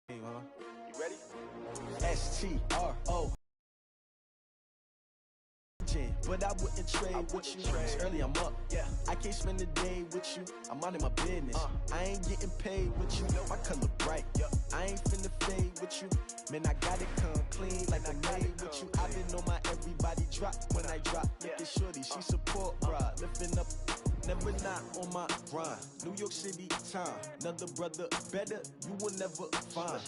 You ready? STRO. But I wouldn't trade with you. It's early, I'm up. Yeah, I can't spend the day with you. I'm out in my business. I ain't getting paid with you. My color bright. I ain't finna fade with you. Man, I got it come clean like I made with you. I've been on my everybody drop when I drop. Look at shorty, she support, bruh. Lifting up, never not on my grind. New York City time, another brother better you will never find.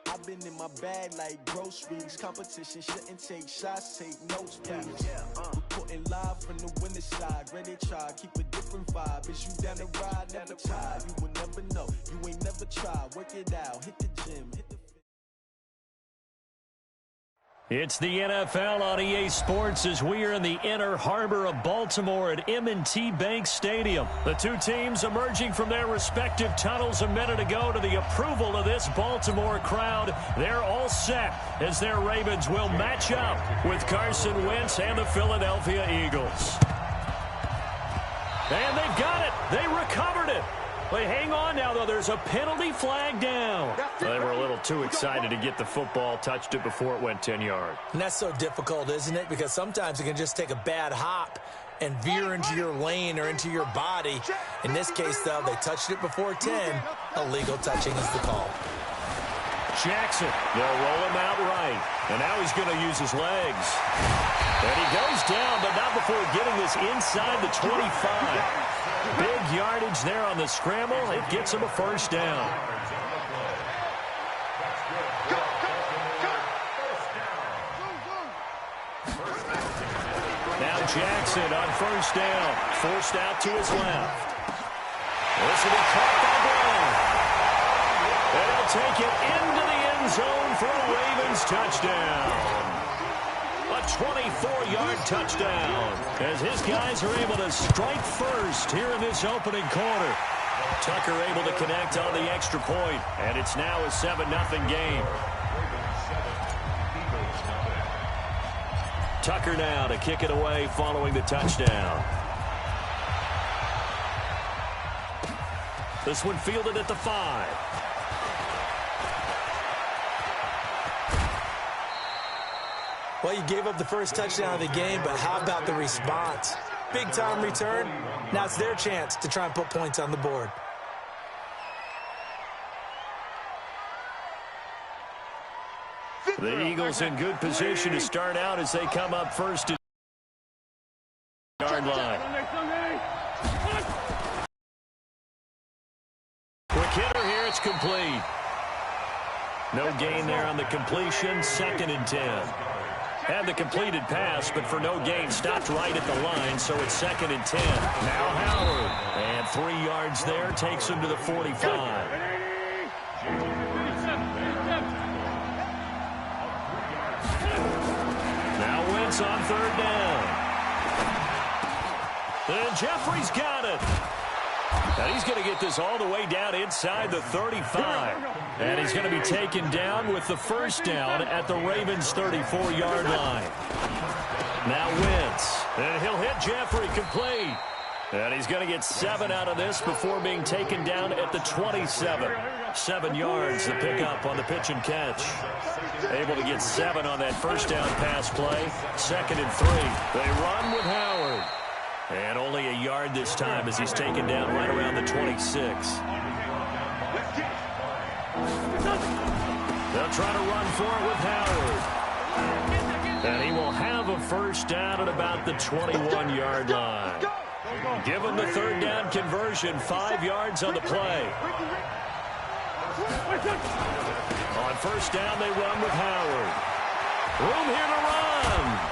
I've been in my bag like groceries. Competition shouldn't take shots, take notes, please. Reporting live from the winning side. Ready to try, keep a different vibe. Is you down the ride, never tired. You will never know, you ain't never tried. Work it out, hit the gym, hit the... It's the NFL on EA Sports as we are in the inner harbor of Baltimore at M&T Bank Stadium. The two teams emerging from their respective tunnels a minute ago to the approval of this Baltimore crowd. They're all set as their Ravens will match up with Carson Wentz and the Philadelphia Eagles. And they've got it. They recovered it. They hang on now, though. There's a penalty flag down. They were a little too excited to get the football, touched it before it went 10 yards. And that's so difficult, isn't it? Because sometimes it can just take a bad hop and veer into your lane or into your body. In this case, though, they touched it before 10. Illegal touching is the call. Jackson, they'll roll him out right. And now he's going to use his legs. And he goes down, but not before getting this inside the 25. Big yardage there on the scramble. It gets him a first down. Now Jackson on first down. Forced out to his left. This will be caught by Brown. And he'll take it into the end zone for a Ravens touchdown. A 24-yard touchdown as his guys are able to strike first here in this opening quarter. Tucker able to connect on the extra point, and it's now a 7-0 game. Tucker now to kick it away following the touchdown. This one fielded at the 5. Well, you gave up the first touchdown of the game, but how about the response? Big-time return. Now it's their chance to try and put points on the board. The Eagles in good position to start out as they come up first at the yard line. Quick hitter here, it's complete. No gain there on the completion, 2nd and 10. Had the completed pass, but for no gain, stopped right at the line, so it's 2nd and 10. Now Howard, and 3 yards there, takes him to the 45. Now Wentz on 3rd down. And Jeffrey's got it. And he's going to get this all the way down inside the 35. And he's going to be taken down with the first down at the Ravens' 34-yard line. Now Wentz. And he'll hit Jeffrey complete. And he's going to get 7 out of this before being taken down at the 27. 7 yards to pick up on the pitch and catch. Able to get 7 on that first down pass play. 2nd and 3. They run with Howard. And only a yard this time as he's taken down right around the 26. They'll try to run for it with Howard. And he will have a first down at about the 21-yard line. Give him the 3rd down conversion, 5 yards on the play. On first down, they run with Howard. Room here to run.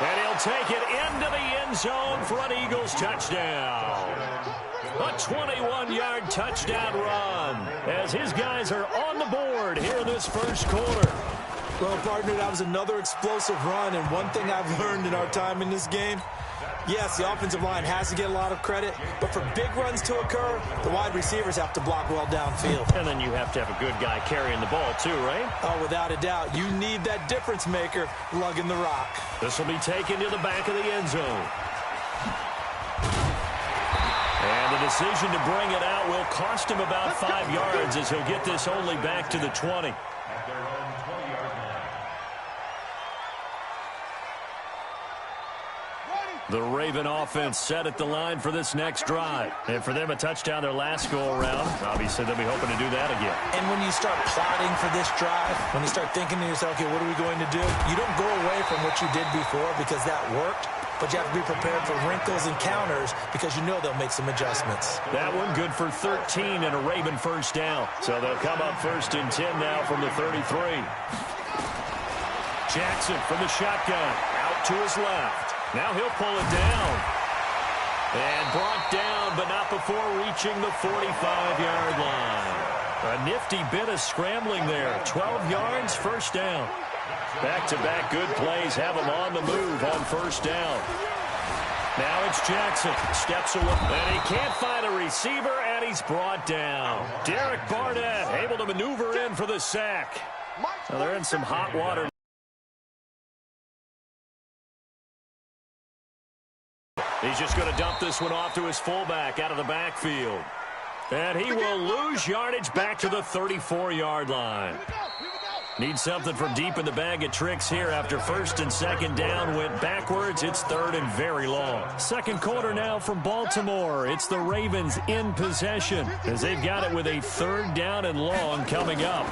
And he'll take it into the end zone for an Eagles touchdown. A 21-yard touchdown run as his guys are on the board here in this first quarter. Well, partner, that was another explosive run, and one thing I've learned in our time in this game, yes, the offensive line has to get a lot of credit, but for big runs to occur, the wide receivers have to block well downfield. And then you have to have a good guy carrying the ball too, right? Oh, without a doubt. You need that difference maker lugging the rock. This will be taken to the back of the end zone. And And the decision to bring it out will cost him about 5 yards as he'll get this only back to the 20. The Raven offense set at the line for this next drive. And for them, a touchdown their last go-around. Obviously, they'll be hoping to do that again. And when you start plotting for this drive, when you start thinking to yourself, okay, what are we going to do? You don't go away from what you did before because that worked. But you have to be prepared for wrinkles and counters because you know they'll make some adjustments. That one good for 13 and a Raven first down. So they'll come up 1st and 10 now from the 33. Jackson from the shotgun. Out to his left. Now he'll pull it down. And brought down, but not before reaching the 45-yard line. A nifty bit of scrambling there. 12 yards, first down. Back-to-back good plays have him on the move on first down. Now it's Jackson. Steps away. And he can't find a receiver, and he's brought down. Derek Barnett able to maneuver in for the sack. Now they're in some hot water. He's just going to dump this one off to his fullback out of the backfield. And he will lose yardage back to the 34-yard line. Needs something from deep in the bag of tricks here after 1st and 2nd down went backwards. It's 3rd and very long. Second quarter now from Baltimore. It's the Ravens in possession as they've got it with a 3rd down and long coming up.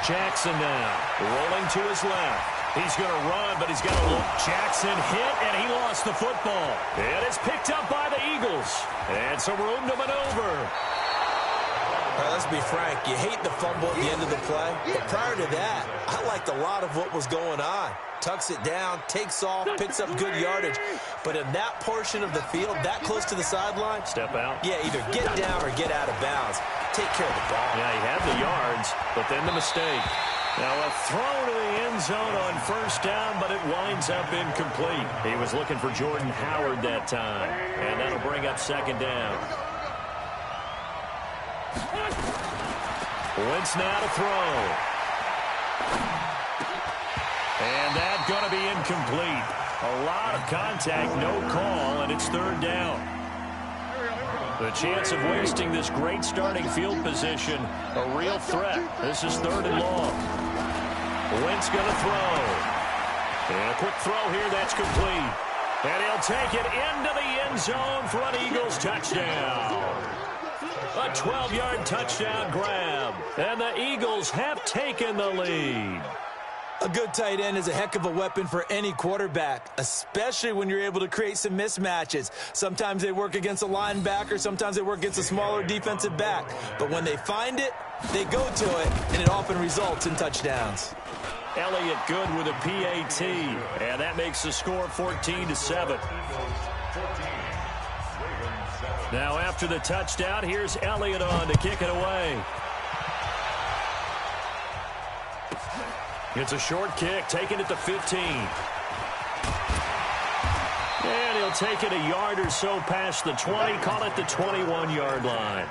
Jackson now rolling to his left. He's going to run, but he's got to look. Jackson hit, and he lost the football. And it's picked up by the Eagles. And some room to maneuver. All right, let's be frank. You hate the fumble at the end of the play. But prior to that, I liked a lot of what was going on. Tucks it down, takes off, picks up good yardage. But in that portion of the field, that close to the sideline. Step out. Yeah, either get down or get out of bounds. Take care of the ball. Yeah, he had the yards, but then the mistake. Now a throw to the end zone on first down, but it winds up incomplete. He was looking for Jordan Howard that time, and that'll bring up 2nd down. Wentz now to throw. And that's going to be incomplete. A lot of contact, no call, and it's 3rd down. The chance of wasting this great starting field position, a real threat. This is 3rd and long. Wentz going to throw. And a quick throw here, that's complete. And he'll take it into the end zone for an Eagles touchdown. A 12-yard touchdown grab. And the Eagles have taken the lead. A good tight end is a heck of a weapon for any quarterback, especially when you're able to create some mismatches. Sometimes they work against a linebacker, sometimes they work against a smaller defensive back. But when they find it, they go to it, and it often results in touchdowns. Elliott good with a PAT, and that makes the score 14-7. Now after the touchdown, here's Elliott on to kick it away. It's a short kick, taking it to 15. And he'll take it a yard or so past the 20, call it the 21-yard line.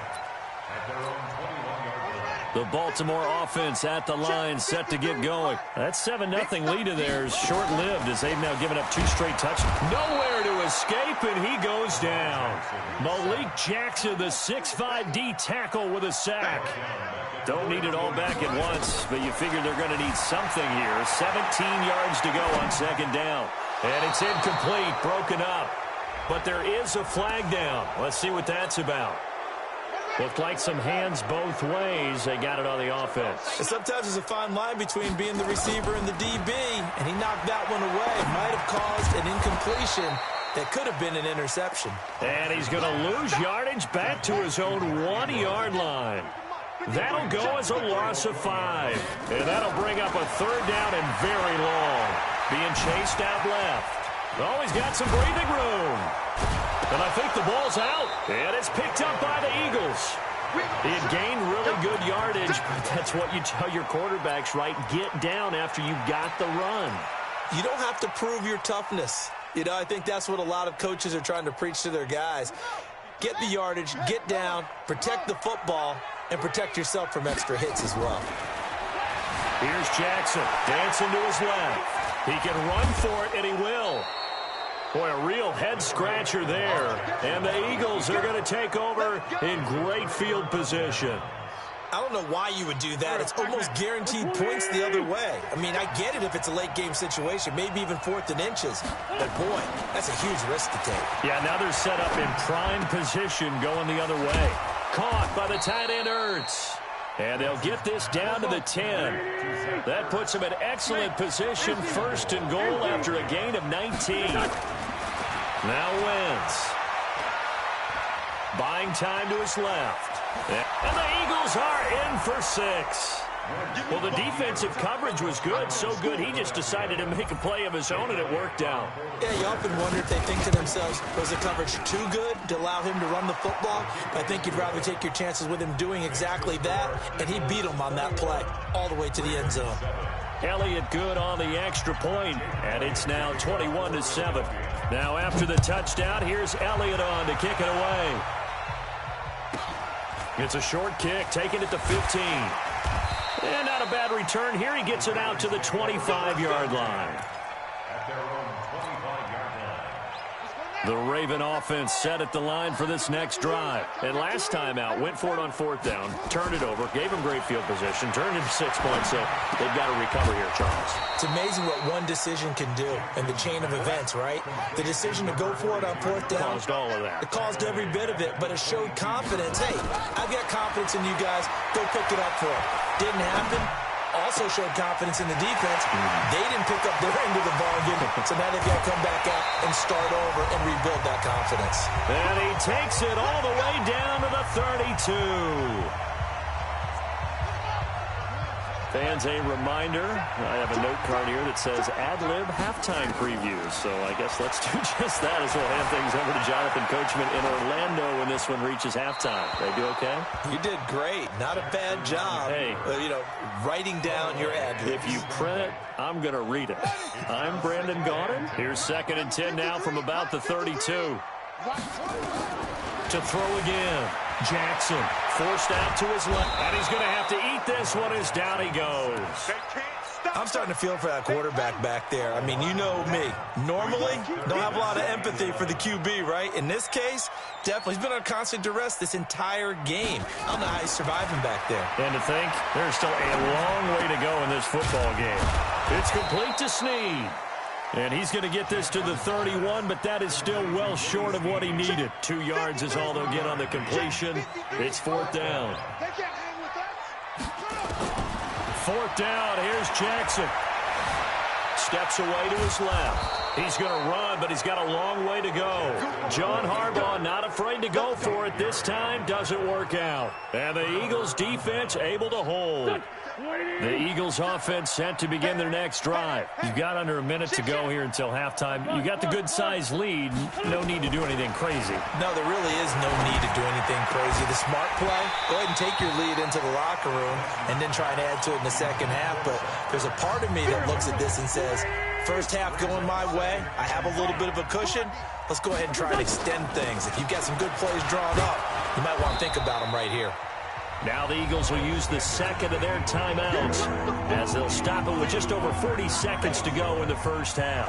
The Baltimore offense at the line, set to get going. That 7-0 lead of theirs short-lived as they've now given up 2 straight touchdowns. Nowhere to escape, and he goes down. Malik Jackson, the 6'5" D tackle with a sack. Don't need it all back at once, but you figure they're going to need something here. 17 yards to go on 2nd down. And it's incomplete, broken up. But there is a flag down. Let's see what that's about. Looked like some hands both ways. They got it on the offense. And sometimes there's a fine line between being the receiver and the DB, and he knocked that one away. Might have caused an incompletion that could have been an interception. And he's going to lose yardage back to his own 1-yard line. That'll go as a loss of 5. And that'll bring up a 3rd down and very long. Being chased out left. Oh, he's got some breathing room. And I think the ball's out. And it's picked up by the Eagles. He had gained really good yardage, but that's what you tell your quarterbacks, right? Get down after you got the run. You don't have to prove your toughness. You know, I think that's what a lot of coaches are trying to preach to their guys. Get the yardage, get down, protect the football, and protect yourself from extra hits as well. Here's Jackson, dancing to his left. He can run for it, and he will. Boy, a real head-scratcher there. And the Eagles are going to take over in great field position. I don't know why you would do that. It's almost guaranteed points the other way. I mean, I get it if it's a late-game situation, maybe even 4th and inches. But, boy, that's a huge risk to take. Yeah, now they're set up in prime position going the other way. Caught by the tight end, Ertz. And they'll get this down to the 10. That puts them in excellent position, 1st and goal after a gain of 19. Now Wentz. Buying time to his left. And the Eagles are in for 6. Well, the defensive coverage was good, so good he just decided to make a play of his own, and it worked out. Yeah, you often wonder if they think to themselves, was the coverage too good to allow him to run the football? I think you'd rather take your chances with him doing exactly that, and he beat him on that play all the way to the end zone. Elliott good on the extra point, and it's now 21-7. Now after the touchdown, here's Elliott on to kick it away. It's a short kick, taking it to 15. And not a bad return here. He gets it out to the 25-yard line. The Raven offense set at the line for this next drive. And last time out, went for it on 4th down, turned it over, gave them great field position, turned it 6 points, so they've got to recover here, Charles. It's amazing what one decision can do in the chain of events, right? The decision to go for it on 4th down. Caused all of that. It caused every bit of it, but it showed confidence. Hey, I've got confidence in you guys. Go pick it up for it. Didn't happen. Also showed confidence in the defense. They didn't pick up their end of the bargain, so now they've got to come back out and start over and rebuild that confidence. And he takes it all the way down to the 32. Fans, a reminder, I have a note card here that says ad-lib halftime previews. So I guess let's do just that as we'll hand things over to Jonathan Coachman in Orlando when this one reaches halftime. They do okay? You did great. Not a bad job. Hey. Writing down your ad-libs. If you print it, I'm going to read it. I'm Brandon Gaudin. Here's 2nd and 10 now from about the 32. To throw again. Jackson forced out to his left, and he's going to have to eat this one as down he goes. I'm starting to feel for that quarterback back there. I mean, you know me. Normally, don't have a lot of empathy for the QB, right? In this case, definitely. He's been on constant duress this entire game. I don't know how he's surviving back there. And to think, there's still a long way to go in this football game. It's complete to Snead. And he's going to get this to the 31, but that is still well short of what he needed. 2 yards is all they'll get on the completion. It's 4th down. 4th down. Here's Jackson. Steps away to his left. He's going to run, but he's got a long way to go. John Harbaugh not afraid to go for it this time. Doesn't work out. And the Eagles defense able to hold. The Eagles offense set to begin their next drive. You've got under a minute to go here until halftime. You got the good-sized lead. No need to do anything crazy. No, there really is no need to do anything crazy. The smart play, go ahead and take your lead into the locker room and then try and add to it in the second half. But there's a part of me that looks at this and says, first half going my way, I have a little bit of a cushion. Let's go ahead and try and extend things. If you've got some good plays drawn up, you might want to think about them right here. Now the Eagles will use the second of their timeouts as they'll stop it with just over 40 seconds to go in the first half.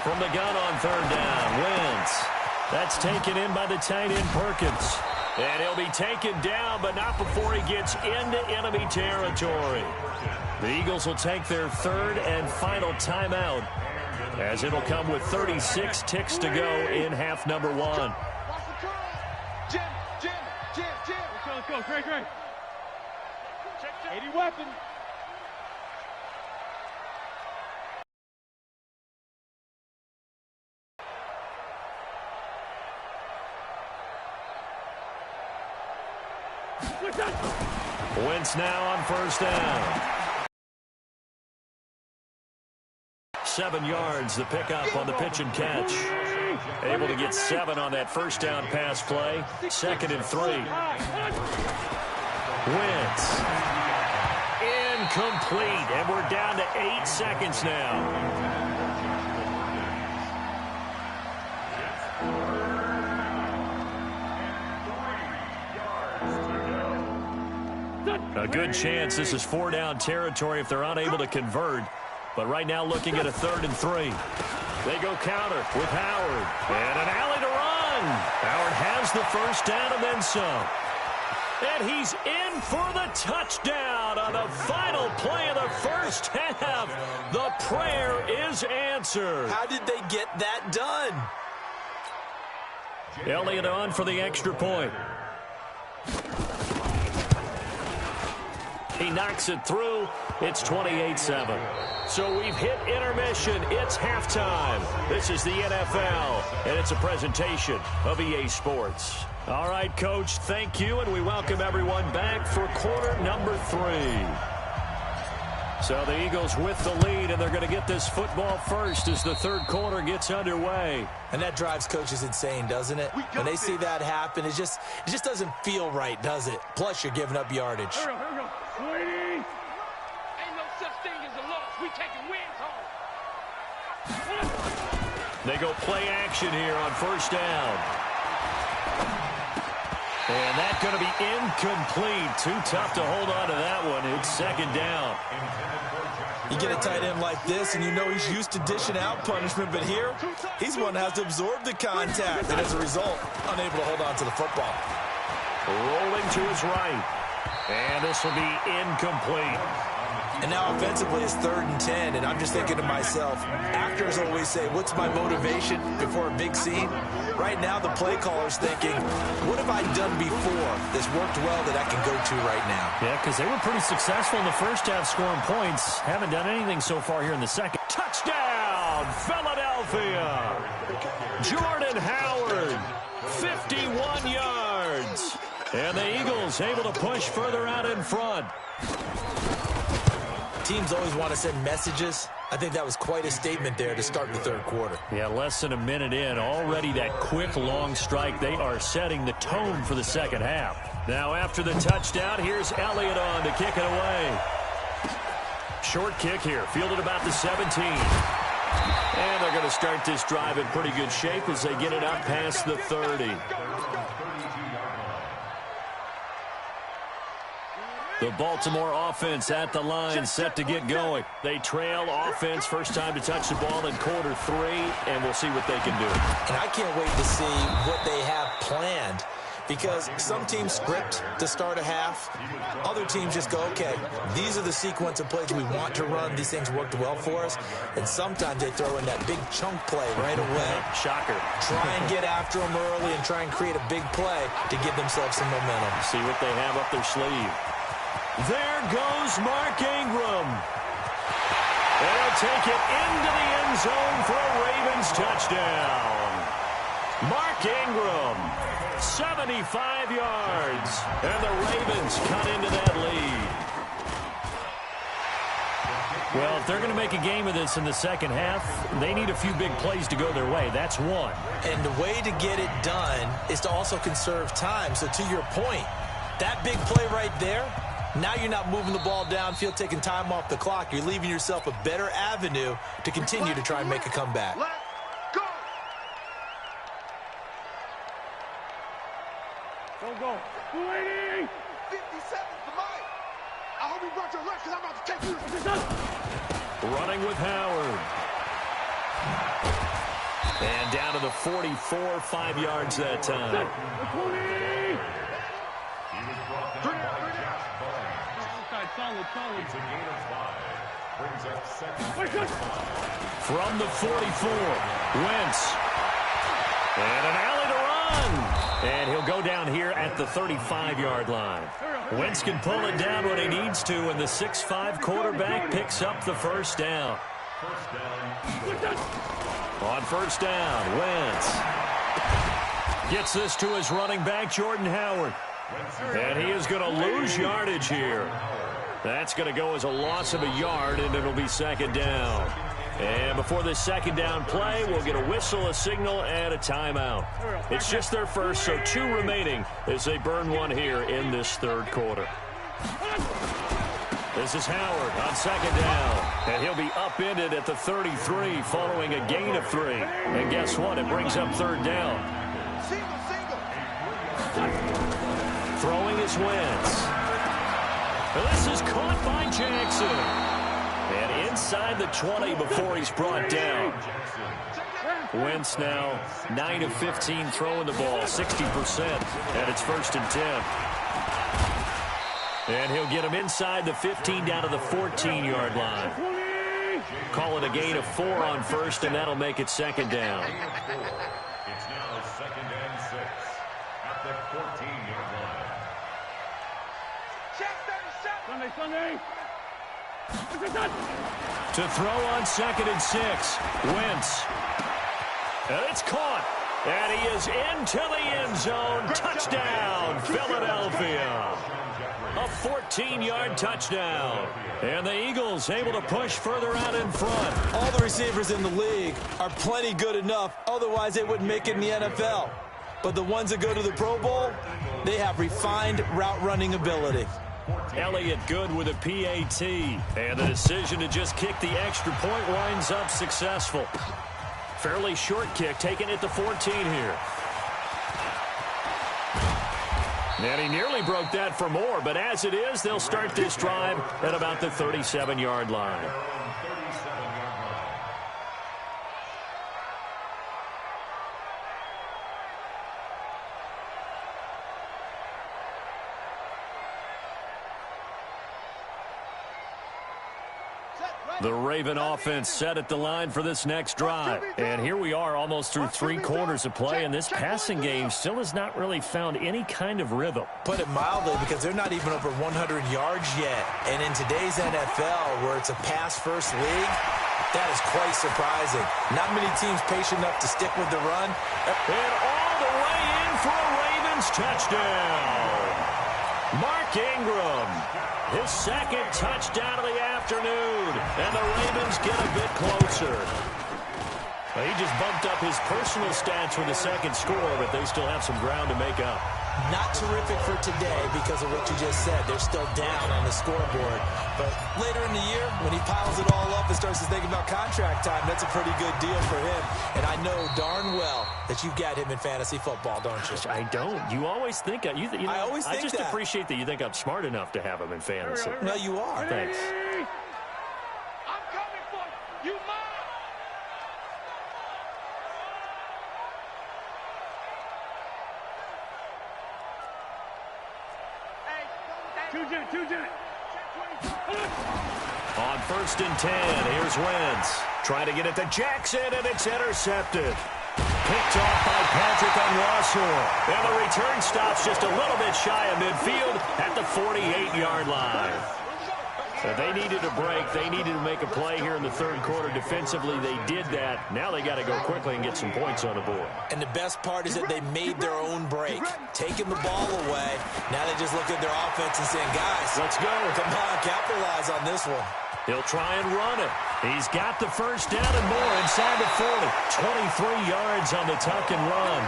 From the gun on 3rd down, Wentz. That's taken in by the tight end Perkins. And he'll be taken down, but not before he gets into enemy territory. The Eagles will take their 3rd and final timeout as it'll come with 36 ticks to go in half number 1. Jim. Let's go. Great. 80 weapon. Wentz now on 1st down. 7 yards, the pickup on the pitch and catch. Able to get 7 on that 1st down pass play. 2nd and 3. Wentz. Incomplete, and we're down to 8 seconds now. A good chance this is 4-down territory if they're unable to convert. But right now looking at a 3rd and 3. They go counter with Howard. And an alley to run. Howard has the first down and then some. And he's in for the touchdown on the final play of the first half. The prayer is answered. How did they get that done? Elliott on for the extra point. He knocks it through. It's 28-7. So we've hit intermission. It's halftime. This is the NFL, and it's a presentation of EA Sports. All right, Coach, thank you, and we welcome everyone back for quarter number 3. So the Eagles with the lead, and they're going to get this football first as the third quarter gets underway. And that drives coaches insane, doesn't it? When they see that happen, it just doesn't feel right, does it? Plus, you're giving up yardage. Here we go. Ain't no such thing as a loss. We taking wins home. They go play action here on first down. And that's going to be incomplete. Too tough to hold on to that one. It's second down. You get a tight end like this, and you know he's used to dishing out punishment, but here, he's one that has to absorb the contact, and as a result, unable to hold on to the football. Rolling to his right. And this will be incomplete. And now offensively it's 3rd and 10, and I'm just thinking to myself, actors always say, what's my motivation before a big scene? Right now the play caller's thinking, what have I done before that's worked well that I can go to right now? Yeah, because they were pretty successful in the first half scoring points. Haven't done anything so far here in the second. Touchdown, Philadelphia! Jordan Howard, 51 yards. And the Eagles able to push further out in front. Teams always want to send messages. I think that was quite a statement there to start the third quarter. Yeah, less than a minute in. Already that quick, long strike. They are setting the tone for the second half. Now after the touchdown, here's Elliott on to kick it away. Short kick here, fielded about the 17. And they're going to start this drive in pretty good shape as they get it up past the 30. The Baltimore offense at the line, set to get going. They trail offense, first time to touch the ball in quarter 3, and we'll see what they can do. And I can't wait to see what they have planned, because some teams script to start a half. Other teams just go, okay, these are the sequence of plays we want to run. These things worked well for us. And sometimes they throw in that big chunk play right away. Shocker. Try and get after them early and try and create a big play to give themselves some momentum. See what they have up their sleeve. There goes Mark Ingram. And he'll take it into the end zone for a Ravens touchdown. Mark Ingram, 75 yards. And the Ravens cut into that lead. Well, if they're going to make a game of this in the second half, they need a few big plays to go their way. That's one. And the way to get it done is to also conserve time. So to your point, that big play right there, now you're not moving the ball downfield, taking time off the clock. You're leaving yourself a better avenue to continue to try and make a comeback. Let's go. Go. 280. 57 for Mike. I hope you brought your lunch because I'm about to take you. Running with Howard. And down to the 44, 5 yards that time. 20. Solid. It's a gain of 5. Brings up second. From the 44, Wentz. And an alley to run. And he'll go down here at the 35-yard line. Wentz can pull it down when he needs to, and the 6'5 quarterback picks up the first down. On first down, Wentz gets this to his running back, Jordan Howard. And he is going to lose yardage here. That's going to go as a loss of a yard, and it'll be second down. And before this second down play, we'll get a whistle, a signal, and a timeout. It's just their first, so 2 remaining as they burn one here in this third quarter. This is Howard on second down, and he'll be upended at the 33 following a gain of 3. And guess what? It brings up third down. Throwing is Wentz. And this is caught by Jackson. And inside the 20 before he's brought down. Wentz now 9 of 15 throwing the ball, 60%. And it's 1st and 10. And he'll get him inside the 15 down to the 14-yard line. Call it a gain of 4 on 1st, and that'll make it 2nd down. It's now 2nd and 6 at the 14-yard line. To throw on 2nd and 6, Wentz. And it's caught. And he is into the end zone. Touchdown, Philadelphia. A 14-yard touchdown. And the Eagles able to push further out in front. All the receivers in the league are plenty good enough. Otherwise, they wouldn't make it in the NFL. But the ones that go to the Pro Bowl, they have refined route running ability. Elliott good with a PAT. And the decision to just kick the extra point winds up successful. Fairly short kick, taken at the 14 here. And he nearly broke that for more, but as it is, they'll start this drive at about the 37-yard line. The Raven offense set at the line for this next drive. And here we are almost through 3 quarters of play, and this passing game still has not really found any kind of rhythm. Put it mildly, because they're not even over 100 yards yet. And in today's NFL, where it's a pass-first league, that is quite surprising. Not many teams patient enough to stick with the run. And all the way in for a Ravens touchdown. Mark Ingram, his 2nd touchdown of the afternoon, and the Ravens get a bit closer. Well, he just bumped up his personal stats with a 2nd score, but they still have some ground to make up. Not terrific for today because of what you just said. They're still down on the scoreboard. But later in the year, when he piles it all up and starts to think about contract time, that's a pretty good deal for him. And I know darn well that you've got him in fantasy football, don't you? I don't. You always think I always think I just that. appreciate that you think I'm smart enough to have him in fantasy. No, you are. Thanks. I'm coming for you. You mine. On 1st and 10, here's Wentz. Trying to get it to Jackson, and it's intercepted. Picked off by Patrick on Russell. And the return stops just a little bit shy of midfield at the 48-yard line. So they needed a break. They needed to make a play here in the 3rd quarter. Defensively, they did that. Now they got to go quickly and get some points on the board. And the best part is that they made their own break. Taking the ball away. Now they just look at their offense and saying, guys, let's go. Come on, capitalize on this one. He'll try and run it. He's got the 1st down and more inside the 40. 23 yards on the tuck and run.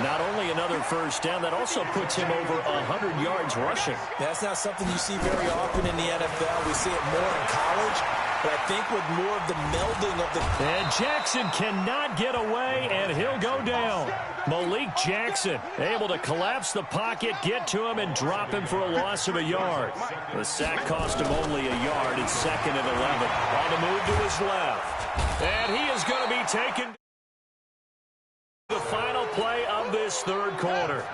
Not only another 1st down, that also puts him over 100 yards rushing. That's not something you see very often in the NFL. We see it more in college, but I think with more of the melding of the... And Jackson cannot get away, and he'll go down. Malik Jackson able to collapse the pocket, get to him, and drop him for a loss of a yard. The sack cost him only a yard. It's 2nd and 11. On the move to his left. And he is going to be taken... The final play of this 3rd quarter.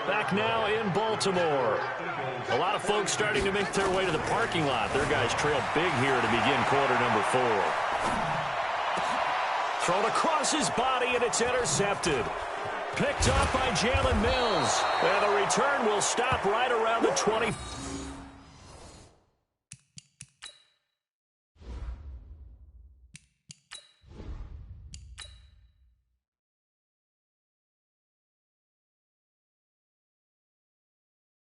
Back now in Baltimore. A lot of folks starting to make their way to the parking lot. Their guys trail big here to begin quarter number 4. Thrown across his body, and it's intercepted. Picked up by Jalen Mills. And the return will stop right around the 20.